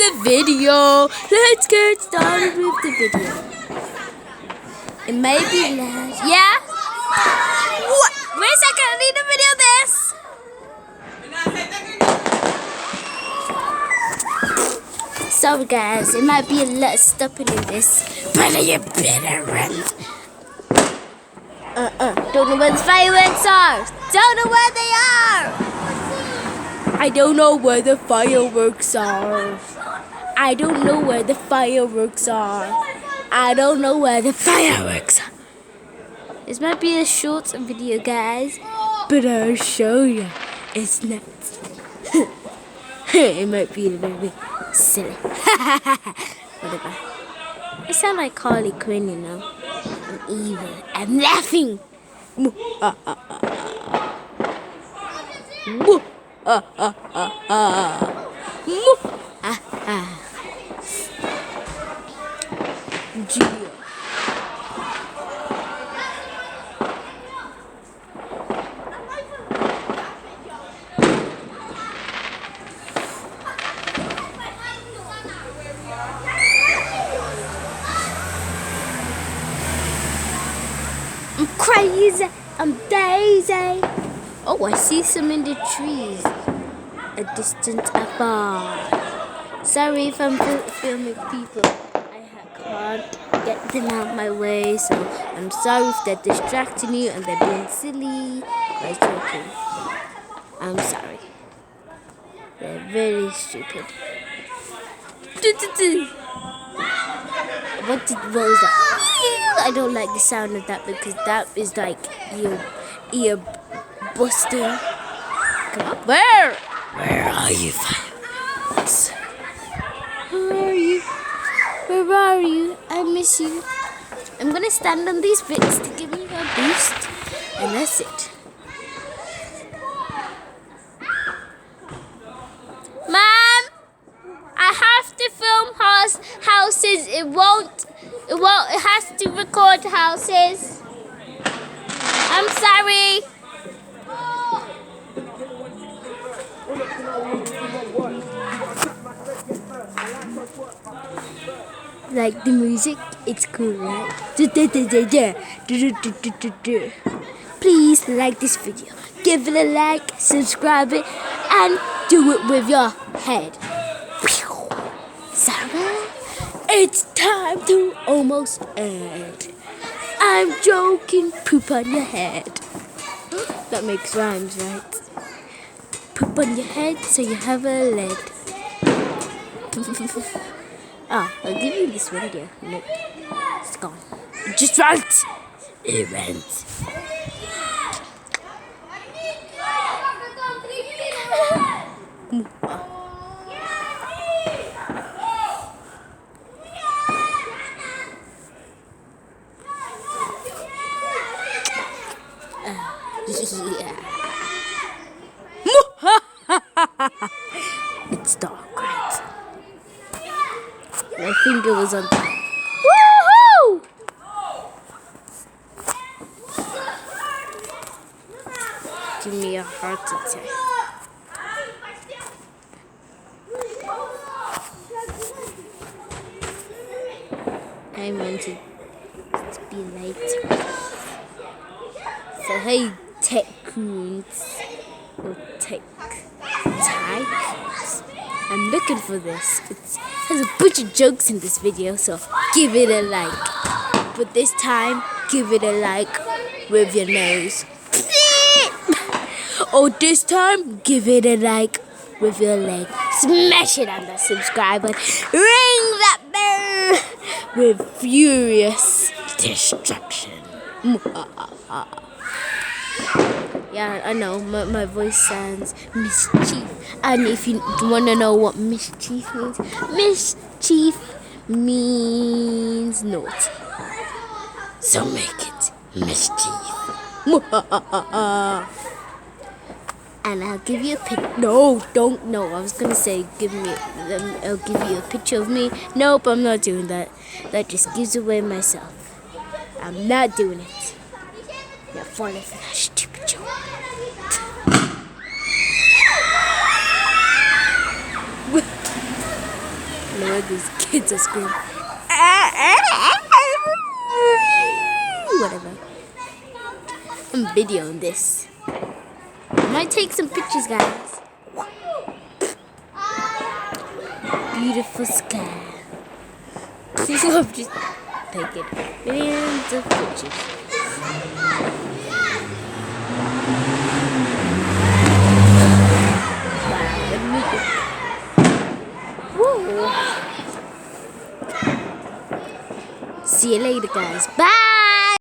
the video. Let's get started with the video. It may be loud. Yeah? What? Wait a second, I need to video this. Sorry guys, it might be a lot of stopping in this, but you better run. Don't know where the fireworks are. Don't know where they are. I don't know where the fireworks are. I don't know where the fireworks are. I don't know where the fireworks are. This might be a short video, guys, but I'll show you. It's not. It might be a little bit silly. Whatever. I sound like Harley Quinn, you know. I'm evil. I'm laughing. I'm crazy. I'm Daisy. Oh, I see some in the trees. A distant afar. Sorry if I'm filming people. I can't get them out my way, so I'm sorry if they're distracting you and they're being silly by talking. I'm sorry. They're very stupid. What was that? I don't like the sound of that because that is like ear busting. Come on. Where are you, fireworks? Where are you? Where are you? I miss you. I'm gonna stand on these bits to give me a boost, and that's it. Mom, I have to film houses. It won't. It has to record houses. I'm sorry. Like the music? It's cool, right? Please like this video. Give it a like, subscribe it, and do it with your head. Sarah? It's time to almost end. I'm joking, poop on your head. That makes rhymes, right? Poop on your head so you have a lead. I'll give you this video. Nope. It's gone. It just went. It went. Yeah. It's dark, right? My finger was on top. Woohoo! Give me a heart attack. I wanted to be late. So hey, tech coons or tech tags. I'm looking for this. It has a bunch of jokes in this video, so give it a like. But this time, give it a like with your nose. Or this time, give it a like with your leg. Smash it on the subscribe button. Ring that bell with furious destruction. Yeah, I know, my voice sounds mischief. And if you want to know what mischief means naughty. So make it mischief. And I'll give you a picture. No, don't. No, I was going to say, I'll give you a picture of me. Nope, I'm not doing that. That just gives away myself. I'm not doing it. You're falling for that stupid joke. Lord, these kids are screaming. Whatever. I'm videoing this. I might take some pictures, guys. Beautiful sky. I'm just taking millions of pictures. Whoa. See you later, guys. Bye.